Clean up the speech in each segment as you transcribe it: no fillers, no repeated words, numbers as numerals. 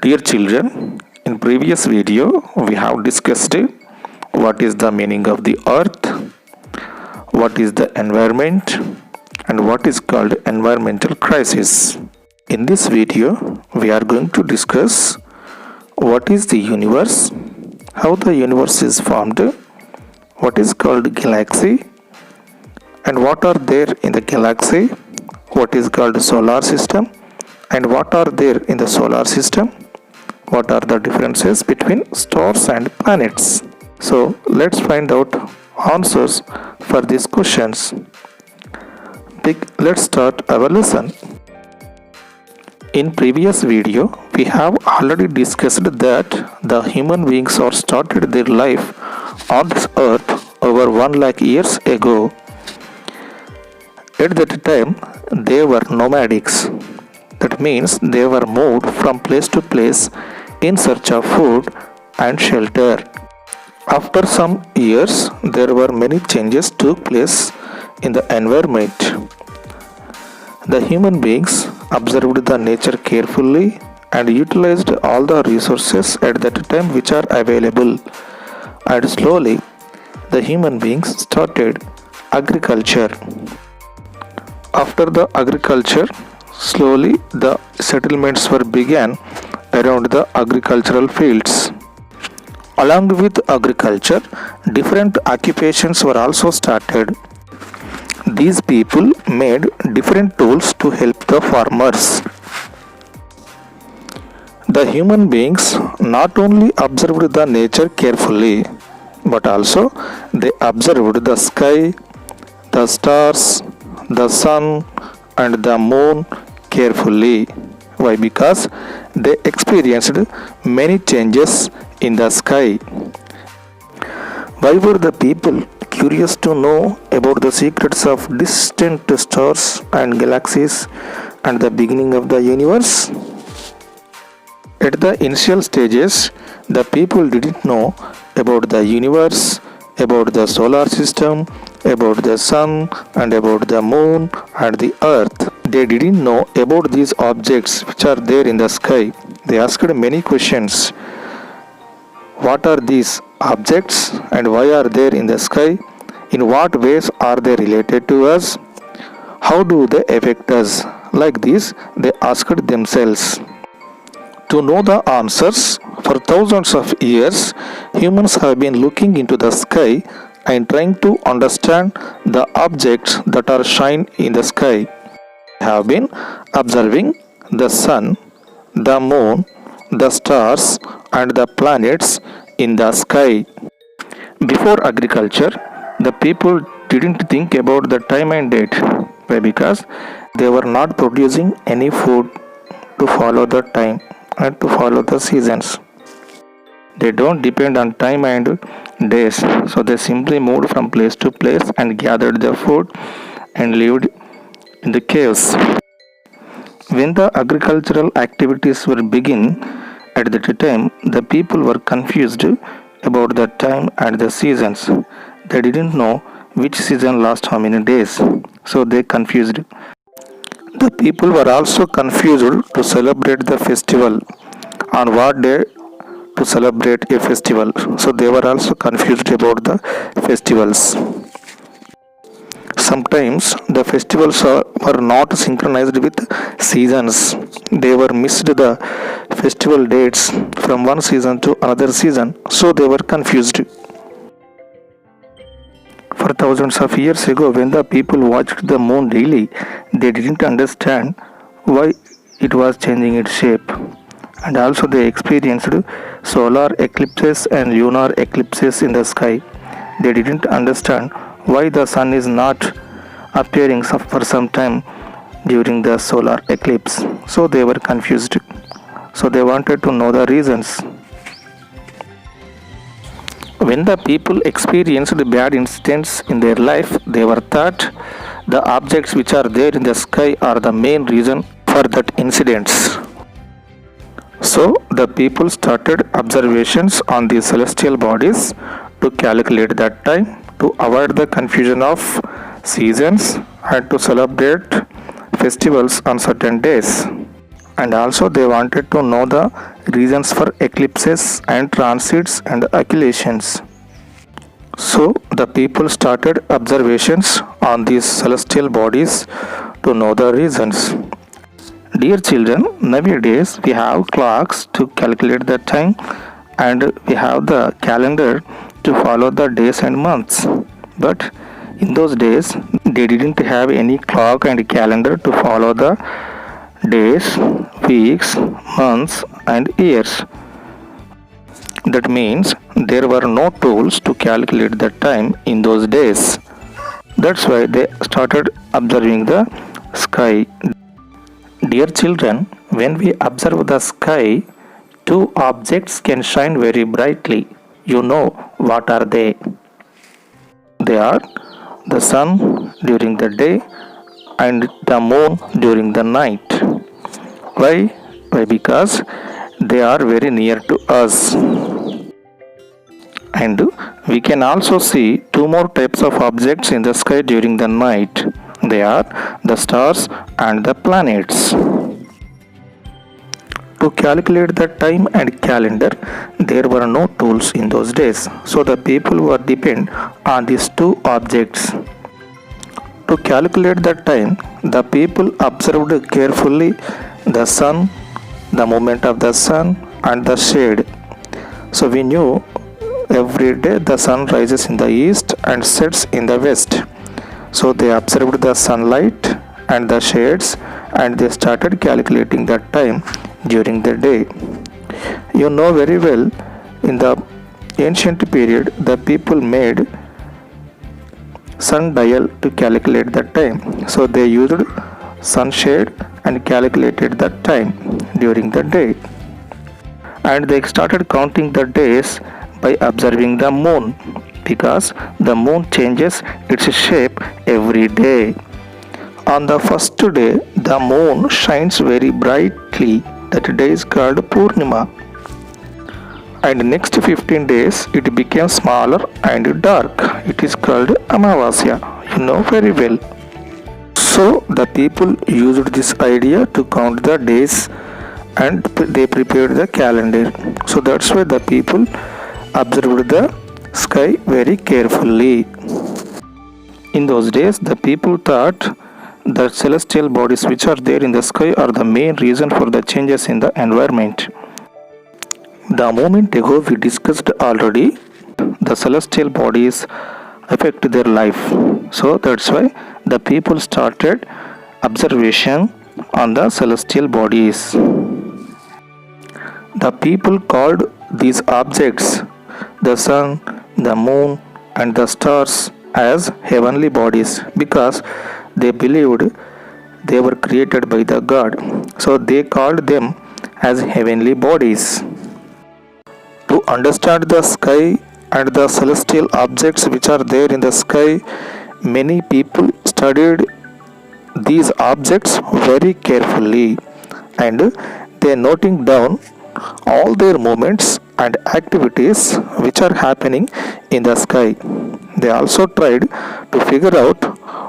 Dear children, in previous video we have discussed what is the meaning of the earth, what is the environment, and what is called environmental crisis. In this video we are going to discuss what is the universe, how the universe is formed, what is called galaxy, and what are there in the galaxy, what is called solar system, and what are there in the solar system, what are the differences between stars and planets. So let's find out answers for these questions. Let's start our lesson. In previous video we have already discussed that the human beings are started their life on this earth over 1 lakh years ago. At that time they were nomadics. That means they were moved from place to place in search of food and shelter. After some years, there were many changes took place in the environment. The human beings observed the nature carefully and utilized all the resources at that time which are available. And slowly, the human beings started agriculture. After the agriculture, slowly the settlements were began around the agricultural fields. Along with agriculture, different occupations were also started. These people made different tools to help the farmers. The human beings not only observed the nature carefully, but also they observed the sky, the stars, the sun, and the moon carefully. Why? Because they experienced many changes in the sky. Why were the people curious to know about the secrets of distant stars and galaxies and the beginning of the universe? At the initial stages, the people didn't know about the universe, about the solar system, about the sun, and about the moon and the earth. They didn't know about these objects which are there in the sky. They asked many questions. What are these objects and why are they in the sky? In what ways are they related to us? How do they affect us? Like this, they asked themselves. To know the answers, for thousands of years, humans have been looking into the sky and trying to understand the objects that are shine in the sky. They have been observing the sun, the moon, the stars, and the planets in the sky. Before agriculture, the people didn't think about the time and date. Why? Because they were not producing any food to follow the time and to follow the seasons. They don't depend on time and days, so they simply moved from place to place and gathered the food and lived in the caves. When the agricultural activities were begin, at that time the people were confused about the time and the seasons. They didn't know which season lasts how many days, so they confused. The people were also confused to celebrate the festival, on what day to celebrate a festival, so they were also confused about the festivals. Sometimes the festivals were not synchronized with seasons. They were missed the festival dates from one season to another season, so they were confused. For thousands of years ago, when the people watched the moon daily, they didn't understand why it was changing its shape. And also they experienced solar eclipses and lunar eclipses in the sky. They didn't understand why the sun is not appearing for some time during the solar eclipse. So they were confused. So they wanted to know the reasons. When the people experienced bad incidents in their life, they were thought the objects which are there in the sky are the main reason for that incidents. So the people started observations on the celestial bodies to calculate that time, to avoid the confusion of seasons and to celebrate festivals on certain days. and also they wanted to know the reasons for eclipses and transits and occultations. So the people started observations on these celestial bodies to know the reasons. Dear children, nowadays we have clocks to calculate the time and we have the calendar to follow the days and months. But in those days, they didn't have any clock and calendar to follow the days, weeks, months, and years. That means there were no tools to calculate the time in those days. That's why they started observing the sky. Dear children, when we observe the sky, two objects can shine very brightly. You know what are they? They are the sun during the day and the moon during the night. Why? Why? Because they are very near to us. And we can also see two more types of objects in the sky during the night. They are the stars and the planets. To calculate the time and calendar, there were no tools in those days, so the people were depend on these two objects. To calculate the time, the people observed carefully the sun, the movement of the sun, and the shade. So we knew every day the sun rises in the east and sets in the west. So they observed the sunlight and the shades and they started calculating the time during the day. You know very well, in the ancient period, the people made sundial to calculate the time. So they used sunshade and calculated the time during the day. And they started counting the days by observing the moon, because the moon changes its shape every day. On the first day, the moon shines very brightly. That day is called Purnima. And next 15 days, it became smaller and dark. It is called Amavasya. You know very well. So the people used this idea to count the days and they prepared the calendar. So that's why the people observed the sky very carefully. In those days, the people thought the celestial bodies which are there in the sky are the main reason for the changes in the environment. The moment ago we discussed already, the celestial bodies affect their life. So that's why the people started observation on the celestial bodies. The people called these objects, the sun, the moon, and the stars, as heavenly bodies because they believed they were created by the God. So they called them as heavenly bodies. To understand the sky and the celestial objects which are there in the sky, many people studied these objects very carefully and they noting down all their movements and activities which are happening in the sky. They also tried to figure out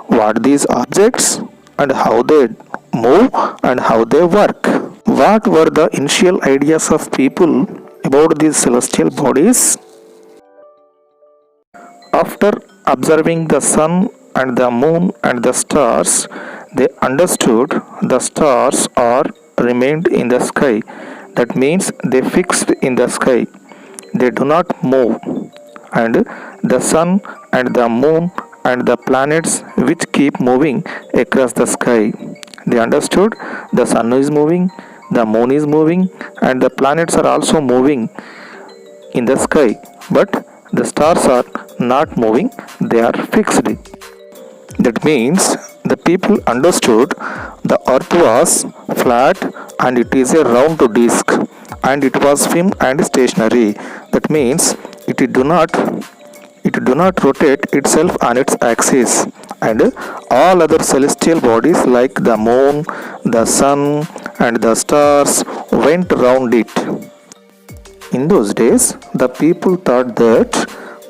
what these objects and how they move and how they work. What were the initial ideas of people about these celestial bodies? After observing the sun and the moon and the stars, they understood the stars are remained in the sky. That means they fixed in the sky. They do not move. And the sun and the moon and the planets which keep moving across the sky. They understood the sun is moving, the moon is moving, and the planets are also moving in the sky. But the stars are not moving, they are fixed. That means the people understood the earth was flat and it is a round disc and it was firm and stationary. That means it do not rotate itself on its axis, and all other celestial bodies like the moon, the sun and the stars went round it. In those days, the people thought that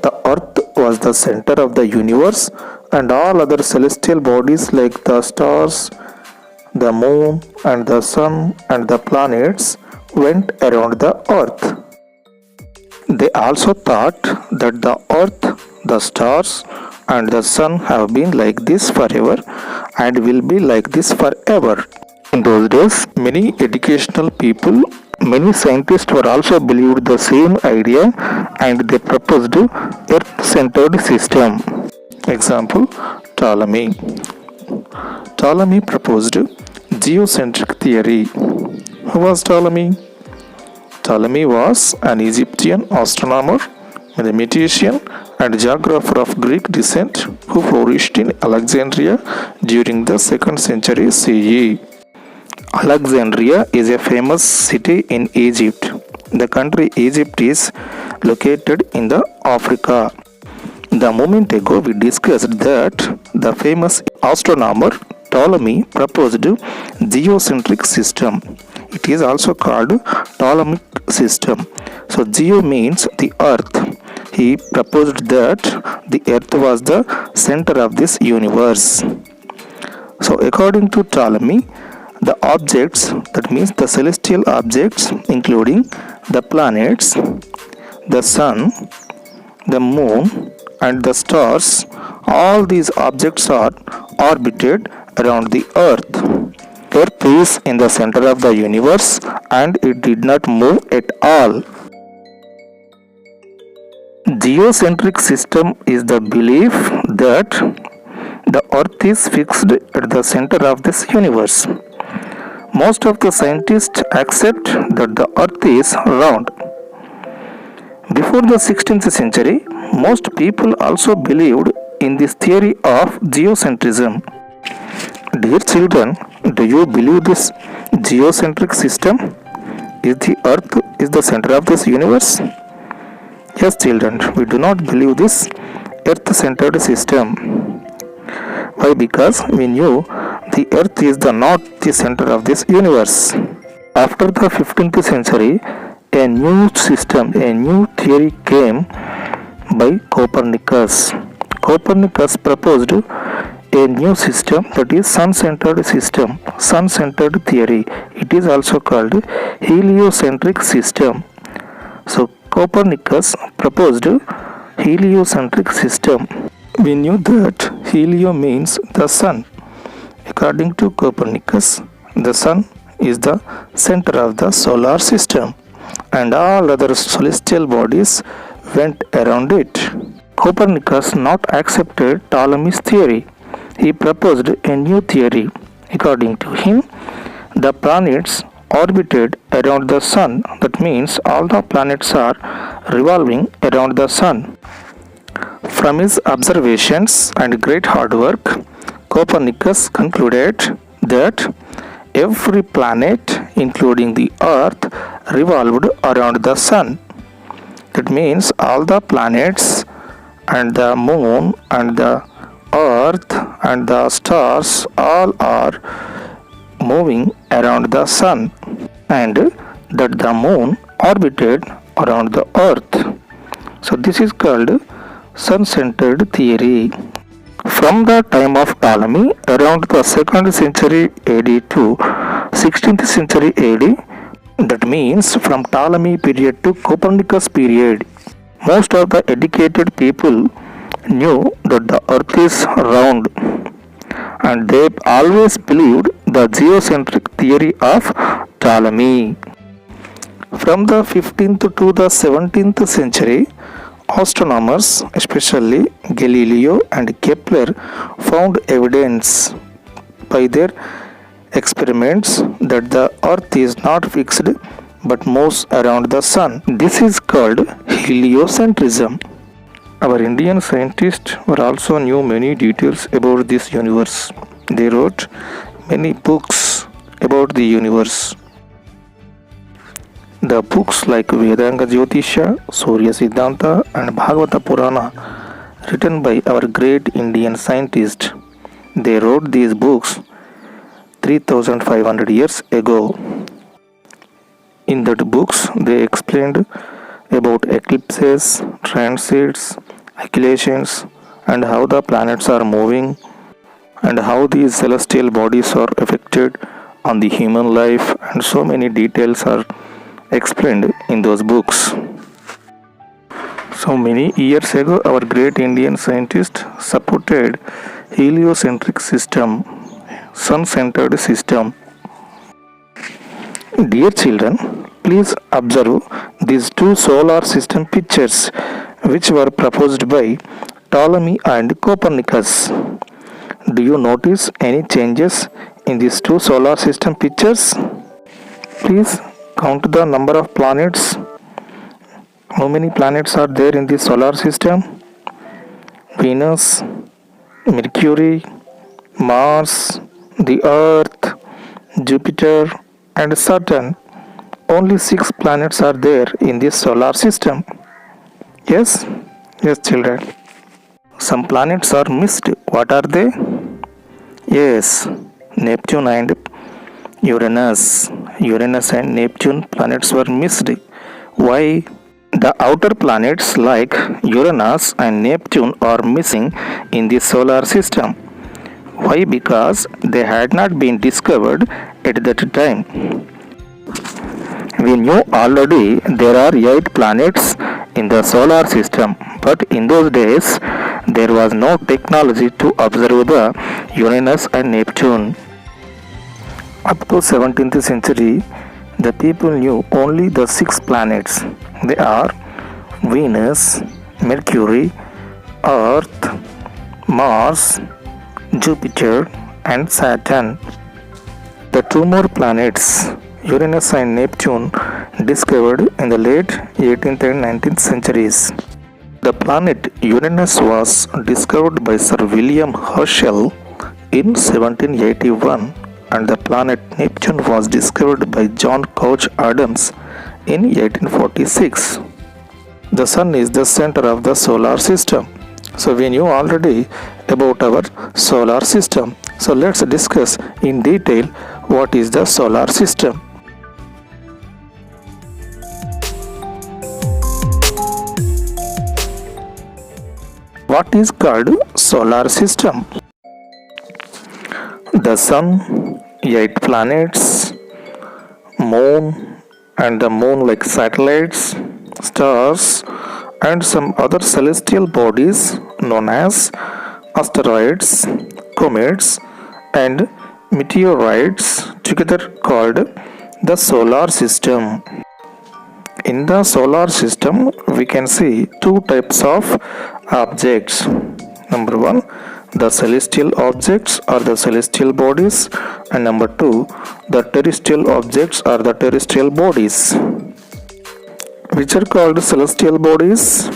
the earth was the center of the universe and all other celestial bodies like the stars the moon and the sun and the planets went around the earth. They also thought that the earth, the stars, and the sun have been like this forever and will be like this forever. In those days, many educational people, many scientists were also believed the same idea and they proposed earth-centered system. Example, Ptolemy. Ptolemy proposed geocentric theory. Who was Ptolemy? Ptolemy was an Egyptian astronomer, mathematician, and geographer of Greek descent who flourished in Alexandria during the 2nd century CE. Alexandria is a famous city in Egypt. The country Egypt is located in the Africa. The moment ago we discussed that the famous astronomer Ptolemy proposed geocentric system. It is also called Ptolemaic system. So geo means the earth. He proposed that the earth was the center of this universe. So according to Ptolemy, the objects, that means the celestial objects including the planets, the sun, the moon and the stars, all these objects are orbited around the earth. Earth is in the center of the universe and it did not move at all. Geocentric system is the belief that the earth is fixed at the center of this universe. Most of the scientists accept that the earth is round. Before the 16th century, most people also believed in this theory of geocentrism. Dear children, do you believe this geocentric system? Is the earth is the center of this universe? Yes children, we do not believe this earth-centered system. Why? Because we knew the earth is not the center of this universe. After the 15th century, a new system, a new theory came by Copernicus. Copernicus proposed a new system, that is sun-centered system, sun-centered theory. It is also called heliocentric system. So Copernicus proposed heliocentric system. We knew that helio means the sun. According to Copernicus, the sun is the center of the solar system and all other celestial bodies went around it. Copernicus not accepted Ptolemy's theory. He proposed a new theory. According to him, the planets orbited around the sun. That means all the planets are revolving around the sun. From his observations and great hard work, Copernicus concluded that every planet, including the earth, revolved around the sun. That means all the planets and the moon and the earth and the stars all are moving around the sun, and that the moon orbited around the earth. So this is called sun-centered theory. From the time of Ptolemy around the 2nd century AD to 16th century AD, that means from Ptolemy period to Copernicus period, most of the educated people knew that the earth is round and they always believed the geocentric theory of Ptolemy. From the 15th to the 17th century, astronomers, especially Galileo and Kepler, found evidence by their experiments that the earth is not fixed but moves around the sun. This is called heliocentrism. Our Indian scientists were also knew many details about this universe. They wrote many books about the universe. The books like Vedanga Jyotisha, Surya Siddhanta and Bhagavata Purana, written by our great Indian scientists, they wrote these books 3500 years ago. In that books they explained about eclipses, transits, occultations and how the planets are moving and how these celestial bodies are affected on the human life, and so many details are explained in those books. So many years ago, our great Indian scientist supported heliocentric system, sun-centered system. Dear children, please observe these two solar system pictures which were proposed by Ptolemy and Copernicus. Do you notice any changes in these two solar system pictures? Please count the number of planets. How many planets are there in the solar system? Venus, Mercury, Mars, the Earth, Jupiter, and Saturn. Only 6 planets are there in this solar system. Yes? Yes, children. Some planets are missed. What are they? Yes, Neptune and Uranus. Uranus and Neptune planets were missed. Why? The outer planets like Uranus and Neptune are missing in the solar system. Why? Because they had not been discovered at that time. We knew already there are 8 planets in the solar system, but in those days there was no technology to observe the Uranus and Neptune. Up to 17th century, the people knew only the 6 planets. They are Venus, Mercury, Earth, Mars, Jupiter, and Saturn. The 2 more planets, Uranus and Neptune, discovered in the late 18th and 19th centuries. The planet Uranus was discovered by Sir William Herschel in 1781, and the planet Neptune was discovered by John Couch Adams in 1846. The Sun is the center of the solar system. So we knew already about our solar system. So let's discuss in detail what is the solar system. What is called solar system? The Sun, 8 planets, Moon and the Moon-like satellites, stars, and some other celestial bodies known as asteroids, comets, and meteorites, together called the solar system. In the solar system, we can see 2 types of objects. Number 1, the celestial objects or the celestial bodies, and number 2, the terrestrial objects or the terrestrial bodies. Which are called celestial bodies?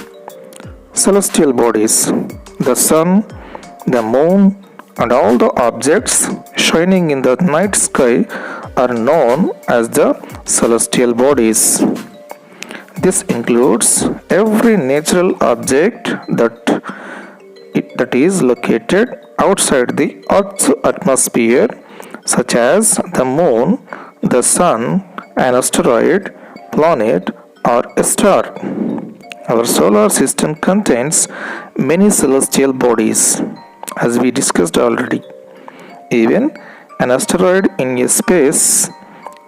Celestial bodies. The Sun, the Moon, and all the objects shining in the night sky are known as the celestial bodies. This includes every natural object that is located outside the Earth's atmosphere, such as the Moon, the Sun, an asteroid, planet, or a star. Our solar system contains many celestial bodies, as we discussed already. Even an asteroid in a space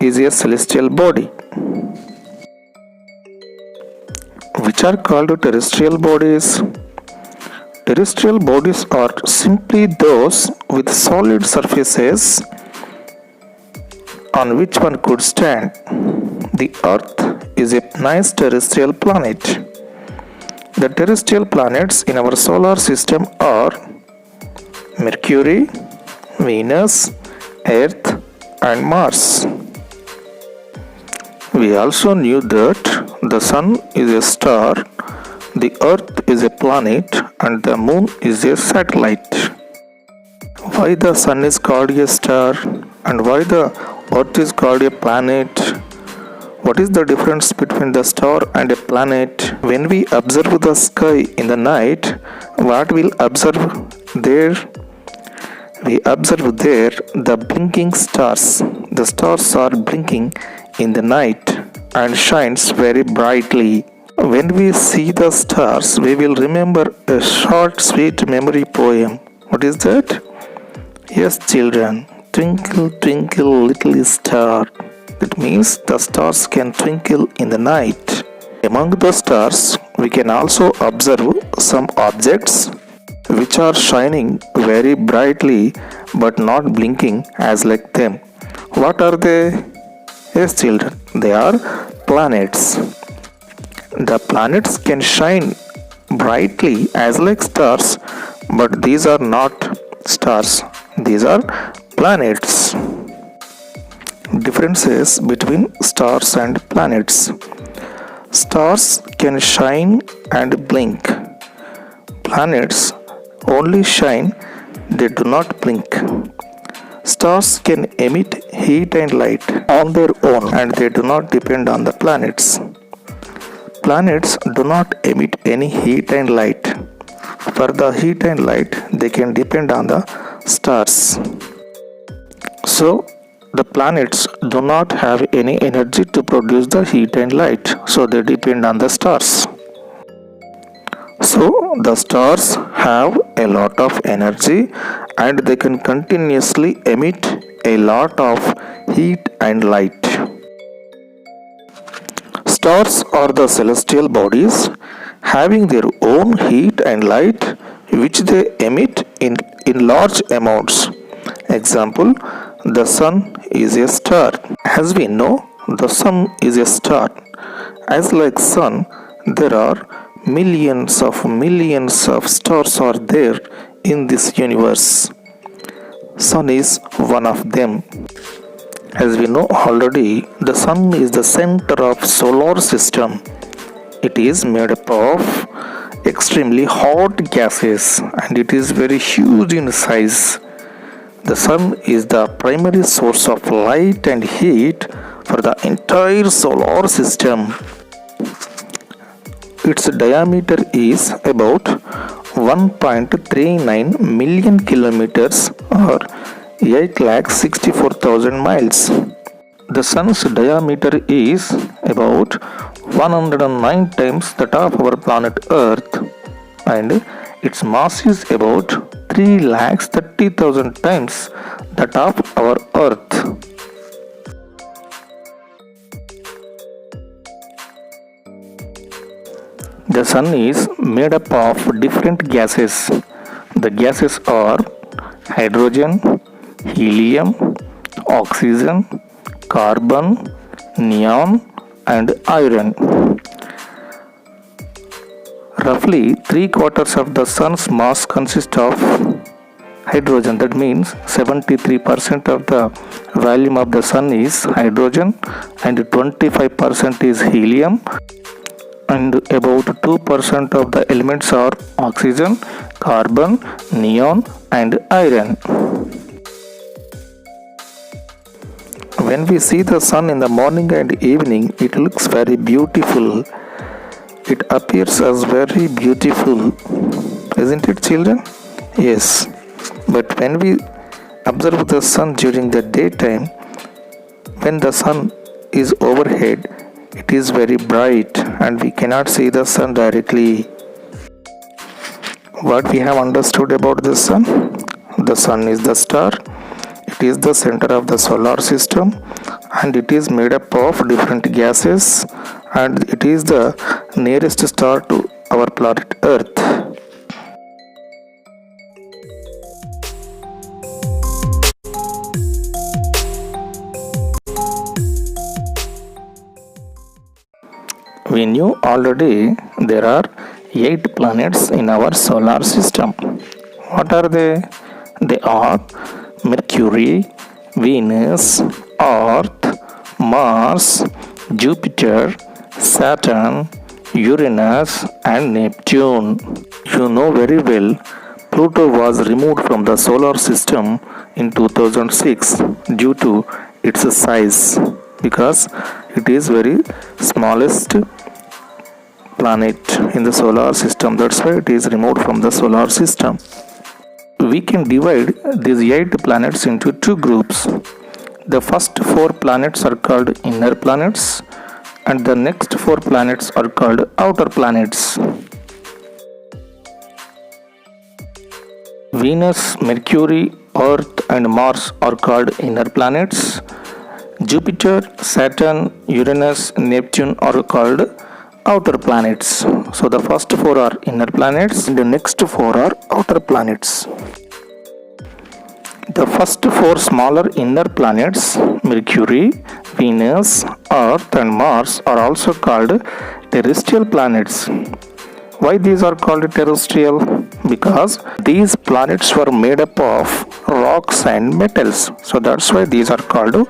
is a celestial body. Which are called terrestrial bodies? Terrestrial bodies are simply those with solid surfaces on which one could stand. The Earth is a nice terrestrial planet. The terrestrial planets in our solar system are Mercury, Venus, Earth, and Mars. We also knew that the Sun is a star, the Earth is a planet, and the Moon is a satellite. Why the Sun is called a star and why the Earth is called a planet? What is the difference between the star and a planet? When we observe the sky in the night, what we'll observe there? We observe there the blinking stars. The stars are blinking in the night and shines very brightly. When we see the stars, we will remember a short sweet memory poem. What is that? Yes, children, twinkle, twinkle, little star. It means the stars can twinkle in the night. Among the stars, we can also observe some objects which are shining very brightly but not blinking as like them. What are they? Yes, children, they are planets. The planets can shine brightly as like stars, but these are not stars, these are planets. Differences between stars and planets. Stars can shine and blink. Planets only shine, they do not blink. Stars can emit heat and light on their own and they do not depend on the planets. Planets do not emit any heat and light. For the heat and light, they can depend on the stars. So, the planets do not have any energy to produce the heat and light, so they depend on the stars. So, the stars have a lot of energy and they can continuously emit a lot of heat and light. Stars are the celestial bodies having their own heat and light which they emit in large amounts. Example, the sun is a star. As we know, the sun is a star. As like sun, there are millions of stars are there in this universe. Sun is one of them. As we know already, the sun is the center of solar system. It is made up of extremely hot gases and it is very huge in size. The sun is the primary source of light and heat for the entire solar system. Its diameter is about 1.39 million kilometers or 8,64,000 miles. The sun's diameter is about 109 times that of our planet Earth and its mass is about 3,30,000 times that of our Earth. The sun is made up of different gases. The gases are hydrogen, helium, oxygen, carbon, neon, and iron. Roughly 3/4 of the sun's mass consists of hydrogen. That means 73% of the volume of the sun is hydrogen and 25% is helium and about 2% of the elements are oxygen, carbon, neon and iron. When we see the sun in the morning and evening, it looks very beautiful. It appears as very beautiful. Isn't it, children? Yes. But when we observe the sun during the daytime, when the sun is overhead, it is very bright and we cannot see the sun directly. What we have understood about the sun? The sun is the star. It is the center of the solar system and it is made up of different gases and it is the nearest star to our planet Earth. We knew already there are 8 planets in our solar system. What are they? They are Mercury, Venus, Earth, Mars, Jupiter, Saturn, Uranus and Neptune. You know very well, Pluto was removed from the solar system in 2006 due to its size because it is very smallest planet in the solar system. That's why it is removed from the solar system. We can divide these 8 planets into 2 groups. The first 4 planets are called inner planets and the next 4 planets are called outer planets. Venus, Mercury, Earth and Mars are called inner planets. Jupiter, Saturn, Uranus, Neptune are called outer planets. So the first four are inner planets and the next four are outer planets. The first four smaller inner planets, Mercury, Venus, Earth and Mars, are also called terrestrial planets. Why these are called terrestrial? Because these planets were made up of rocks and metals. So that's why these are called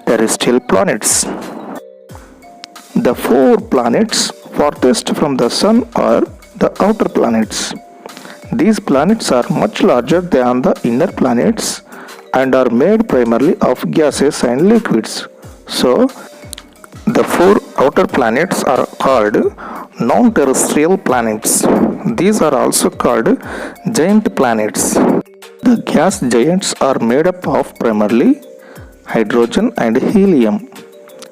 terrestrial planets. The four planets farthest from the Sun are the outer planets. These planets are much larger than the inner planets and are made primarily of gases and liquids. So, the four outer planets are called non-terrestrial planets. These are also called giant planets. The gas giants are made up of primarily hydrogen and helium,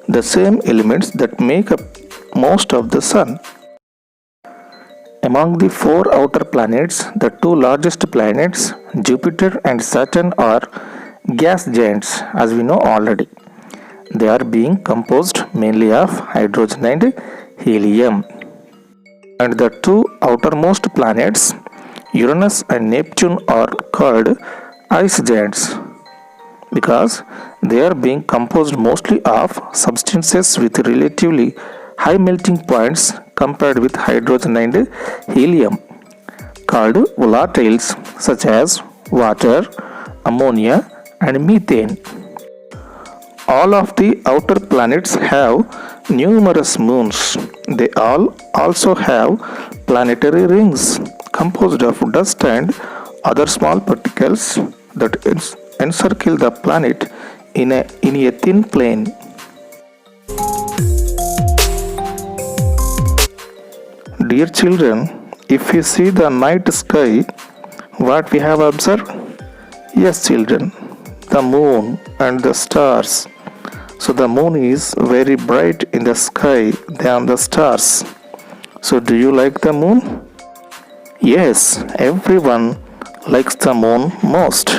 the same elements that make up most of the Sun. Among the four outer planets, the two largest planets, Jupiter and Saturn, are gas giants, as we know already. They are being composed mainly of hydrogen and helium. And the two outermost planets, Uranus and Neptune, are called ice giants because they are being composed mostly of substances with relatively high melting points compared with hydrogen and helium, called volatiles such as water, ammonia, and methane. All of the outer planets have numerous moons. They all also have planetary rings composed of dust and other small particles that encircle the planet in a thin plane. Dear children, if you see the night sky, what we have observed? Yes, children, the moon and the stars. So the moon is very bright in the sky than the stars. So do you like the moon? Yes, everyone likes the moon most.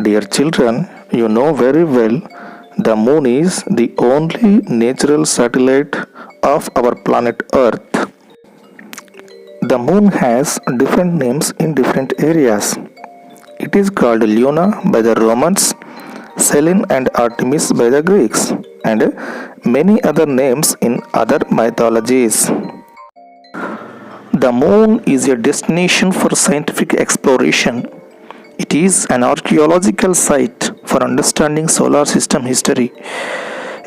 Dear children, you know very well the moon is the only natural satellite of our planet Earth. The moon has different names in different areas. It is called Luna by the Romans, Selene and Artemis by the Greeks, and many other names in other mythologies. The moon is a destination for scientific exploration. It is an archaeological site for understanding solar system history,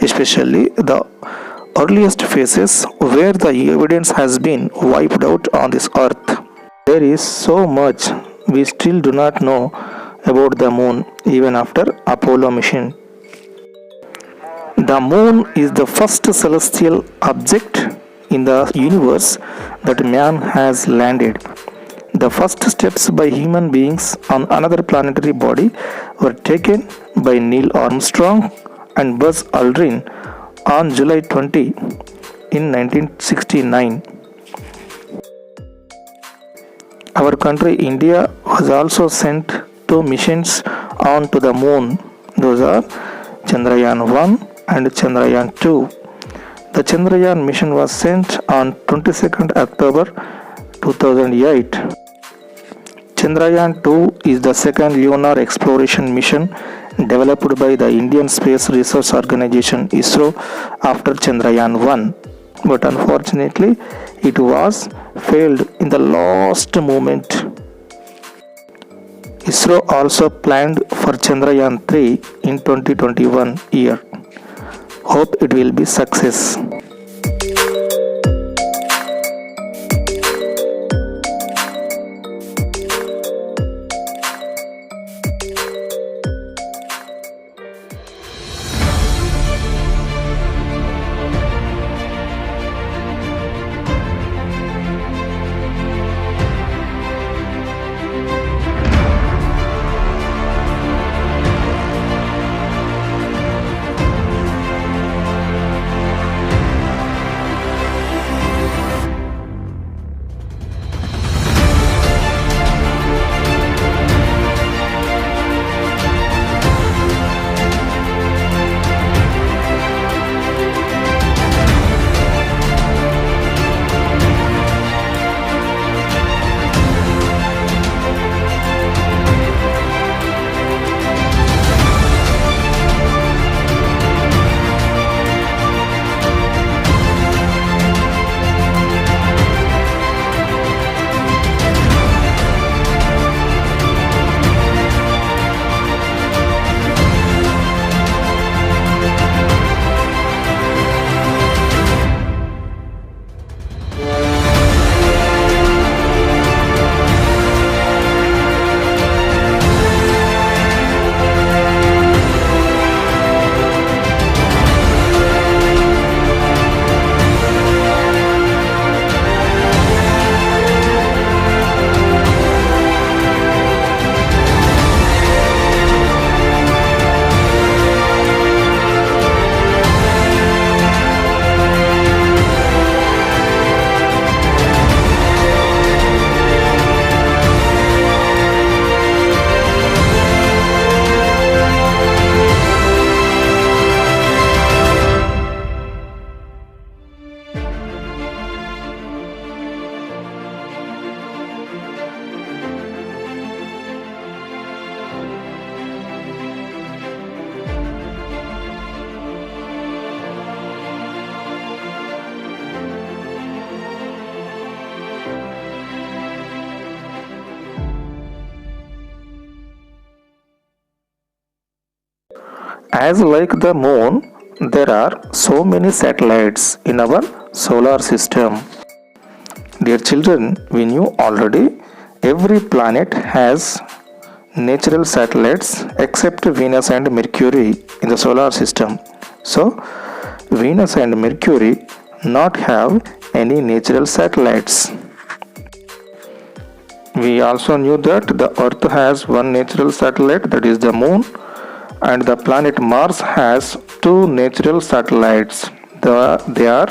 especially the earliest phases where the evidence has been wiped out on this earth. There is so much we still do not know about the moon even after Apollo mission. The moon is the first celestial object in the universe that man has landed. The first steps by human beings on another planetary body were taken by Neil Armstrong and Buzz Aldrin on July 20 in 1969. Our country India was also sent two missions on to the moon. Those are Chandrayaan 1 and Chandrayaan 2. The Chandrayaan mission was sent on 22nd October 2008. Chandrayaan 2 is the second lunar exploration mission developed by the Indian Space Research Organization ISRO after Chandrayaan 1, but unfortunately it was failed in the last moment. ISRO also planned for Chandrayaan 3 in 2021 year. Hope it will be success. As like the moon, there are so many satellites in our solar system. Dear children, we knew already every planet has natural satellites except Venus and Mercury in the solar system. So, Venus and Mercury not have any natural satellites. We also knew that the Earth has one natural satellite, that is the Moon, and the planet Mars has two natural satellites. They are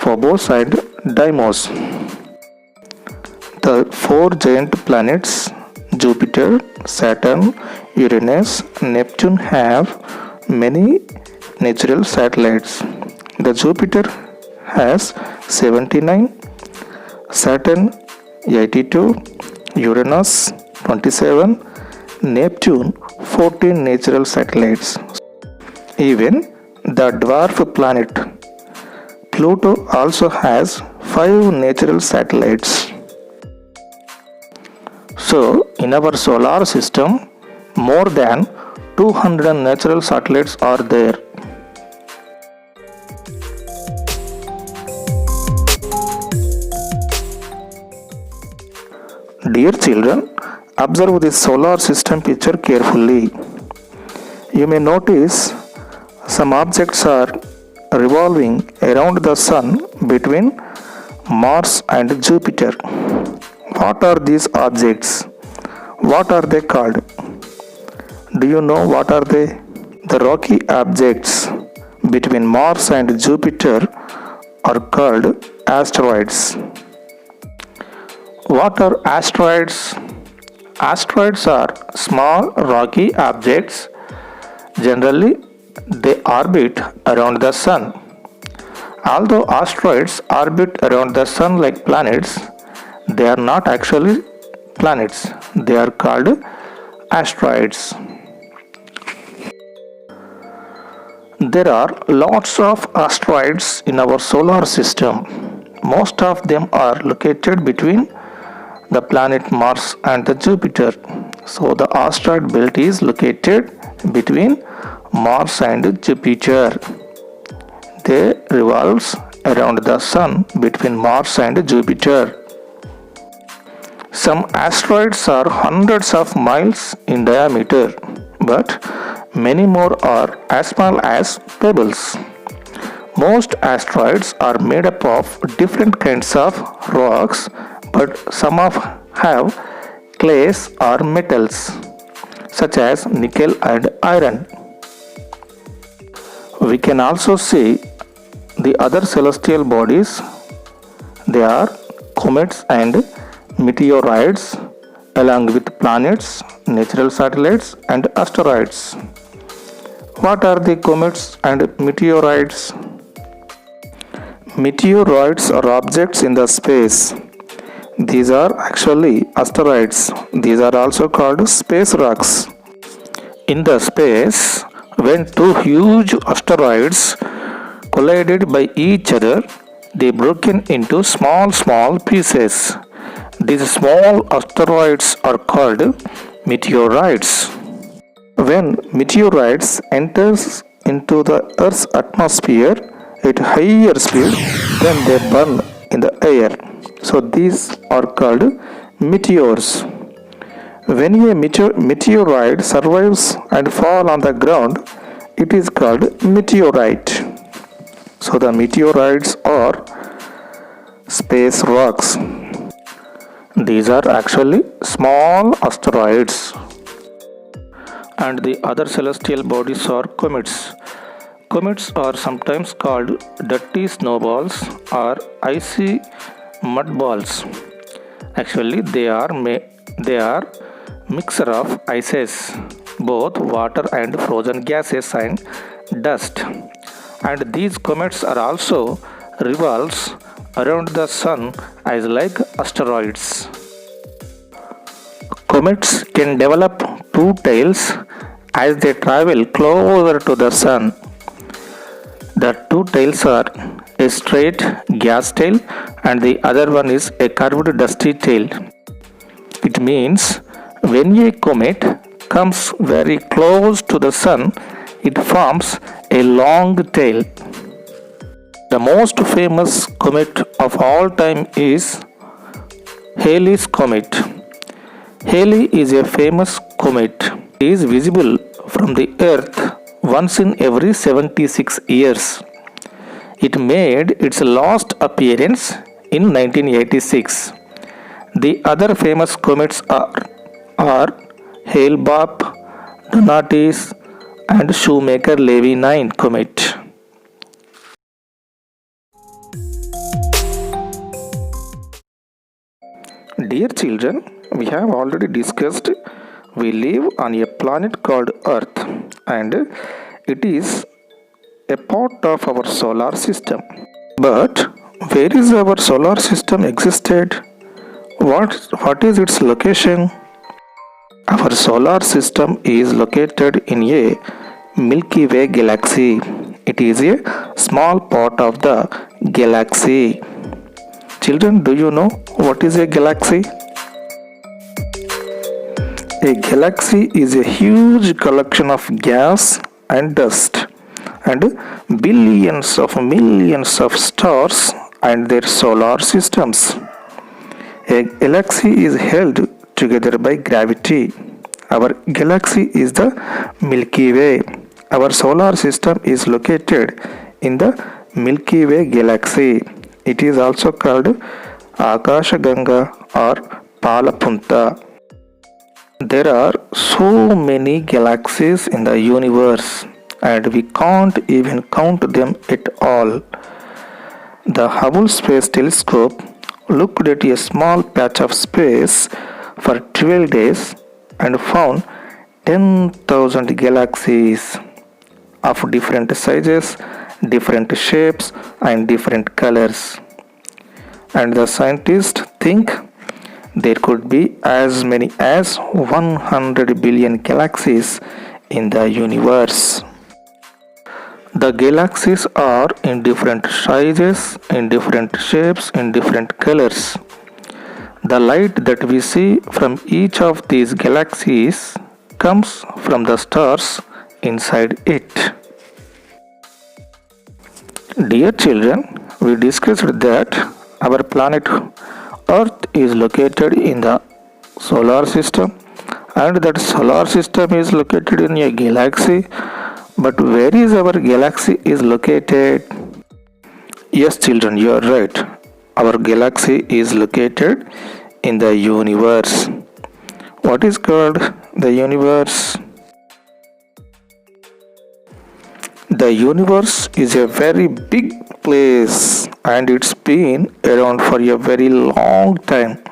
Phobos and Deimos. The four giant planets Jupiter, Saturn, Uranus, Neptune have many natural satellites. The Jupiter has 79, Saturn 82, Uranus 27, Neptune 14 natural satellites. Even the dwarf planet Pluto also has 5 natural satellites. So, in our solar system, more than 200 natural satellites are there. Dear children, observe this solar system picture carefully. You may notice some objects are revolving around the sun between Mars and Jupiter. What are these objects? What are they called? Do you know what are they? The rocky objects between Mars and Jupiter are called asteroids. What are asteroids? Asteroids are small rocky objects. Generally, they orbit around the sun. Although asteroids orbit around the sun like planets, they are not actually planets. They are called asteroids. There are lots of asteroids in our solar system. Most of them are located between the planet Mars and the Jupiter. So the asteroid belt is located between Mars and Jupiter. They revolves around the sun between Mars and Jupiter. Some asteroids are hundreds of miles in diameter, but many more are as small as pebbles. Most asteroids are made up of different kinds of rocks, but some have clays or metals, such as nickel and iron. We can also see the other celestial bodies. They are comets and meteoroids, along with planets, natural satellites, and asteroids. What are the comets and meteoroids? Meteoroids are objects in the space. These are actually asteroids. These are also called space rocks. In the space, when two huge asteroids collided by each other, they broken into small pieces. These small asteroids are called meteoroids. When meteorites enters into the Earth's atmosphere at higher speed, then they burn in the air. So these are called meteors. When a meteoroid survives and falls on the ground, it is called meteorite. So the meteoroids are space rocks. These are actually small asteroids. And the other celestial bodies are comets. Comets are sometimes called dirty snowballs or icy mud balls. Actually, they are mixture of ices, both water and frozen gases and dust. And these comets are also revolves around the sun as like asteroids. Comets can develop two tails as they travel closer to the sun. The two tails are a straight gas tail and the other one is a curved dusty tail. It means when a comet comes very close to the sun, it forms a long tail. The most famous comet of all time is Halley's Comet. Halley is a famous comet. It is visible from the Earth once in every 76 years. It made its last appearance in 1986. The other famous comets are Hale-Bopp, Donatis, and Shoemaker-Levy 9 comet. Dear children, we have already discussed we live on a planet called Earth and it is a part of our solar system. But where is our solar system existed? What is its location? Our solar system is located in a Milky Way galaxy. It is a small part of the galaxy. Children, do you know what is a galaxy? A galaxy is a huge collection of gas and dust and billions of millions of stars and their solar systems. A galaxy is held together by gravity. Our galaxy is the Milky Way. Our solar system is located in the Milky Way galaxy. It is also called Akashaganga or Palapunta. There are so many galaxies in the universe and we can't even count them at all. The Hubble Space Telescope looked at a small patch of space for 12 days and found 10,000 galaxies of different sizes, different shapes and different colors. And the scientists think there could be as many as 100 billion galaxies in the universe. The galaxies are in different sizes, in different shapes, in different colors. The light that we see from each of these galaxies comes from the stars inside it. Dear children, we discussed that our planet Earth is located in the solar system and that solar system is located in a galaxy. But where is our galaxy is located? Yes children, you are right. Our galaxy is located in the universe. What is called the universe? The universe is a very big place and it's been around for a very long time.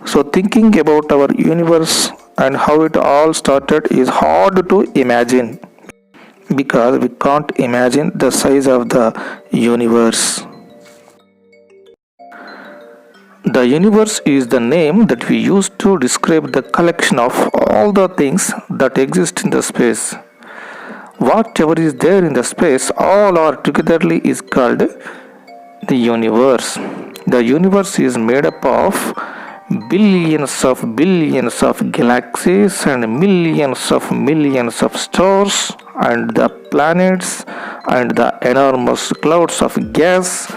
So thinking about our universe and how it all started is hard to imagine because we can't imagine the size of the universe. The universe is the name that we use to describe the collection of all the things that exist in the space. Whatever is there in the space, all are togetherly is called the universe. The universe is made up of billions of galaxies and millions of stars and the planets and the enormous clouds of gas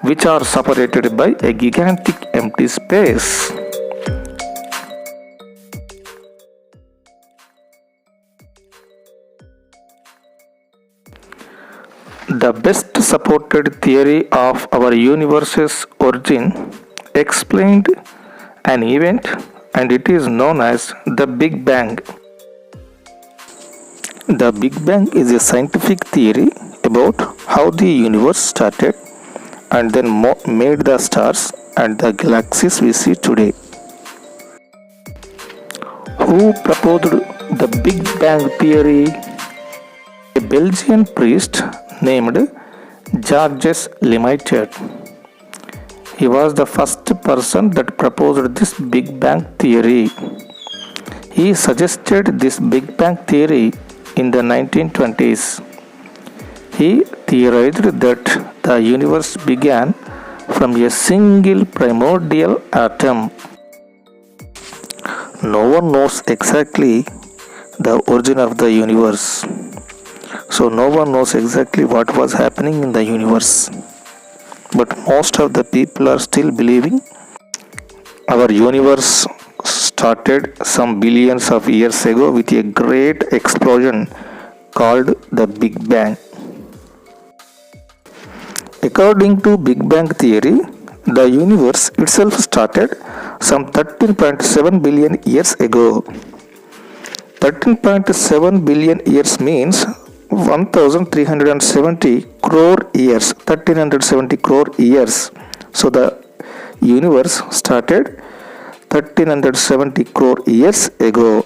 which are separated by a gigantic empty space. The best supported theory of our universe's origin explained an event and it is known as the Big Bang. The Big Bang is a scientific theory about how the universe started and then made the stars and the galaxies we see today. Who proposed the Big Bang theory? A Belgian priest named Georges Lemaître. He was the first person that proposed this Big Bang theory. He suggested this Big Bang theory in the 1920s. He theorized that the universe began from a single primordial atom. No one knows exactly the origin of the universe. So no one knows exactly what was happening in the universe. But most of the people are still believing our universe started some billions of years ago with a great explosion called the Big Bang. According to Big Bang theory, the universe itself started some 13.7 billion years ago. 13.7 billion years means 1370 crore years. 1370 crore years. So the universe started 1370 crore years ago.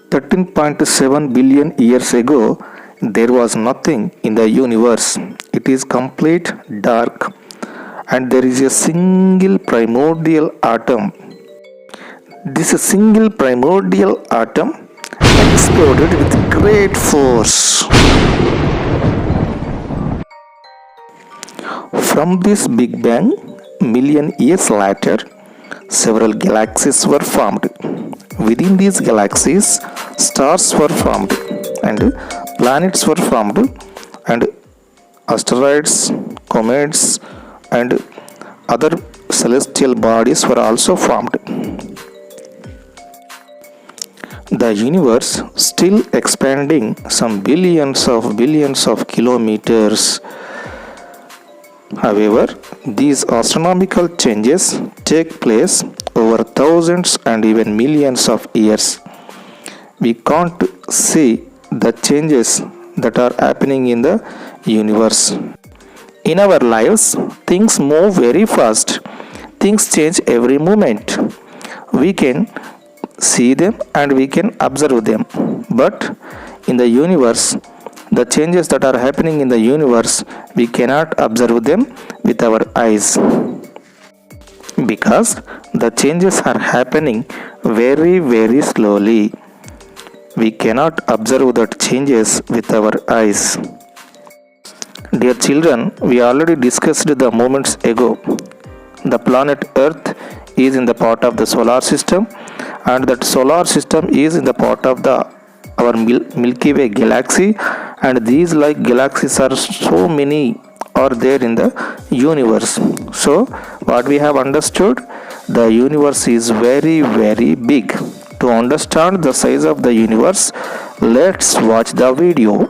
13.7 billion years ago, there was nothing in the universe. It is complete dark, and there is a single primordial atom. This single primordial atom exploded with great force. From this Big Bang, million years later, several galaxies were formed. Within these galaxies, stars were formed, and planets were formed, and asteroids, comets, and other celestial bodies were also formed. The universe still expanding some billions of kilometers. However, these astronomical changes take place over thousands and even millions of years. We can't see the changes that are happening in the universe. In our lives, things move very fast. Things change every moment. We can see them and we can observe them. But in the universe, the changes that are happening in the universe, we cannot observe them with our eyes. Because the changes are happening very slowly. We cannot observe the changes with our eyes. Dear children, we already discussed the moments ago. The planet Earth is in the part of the solar system, and that solar system is in the part of our Milky Way galaxy, and these like galaxies are so many are there in the universe. So what we have understood, the universe is very big. To understand the size of the universe, let's watch the video.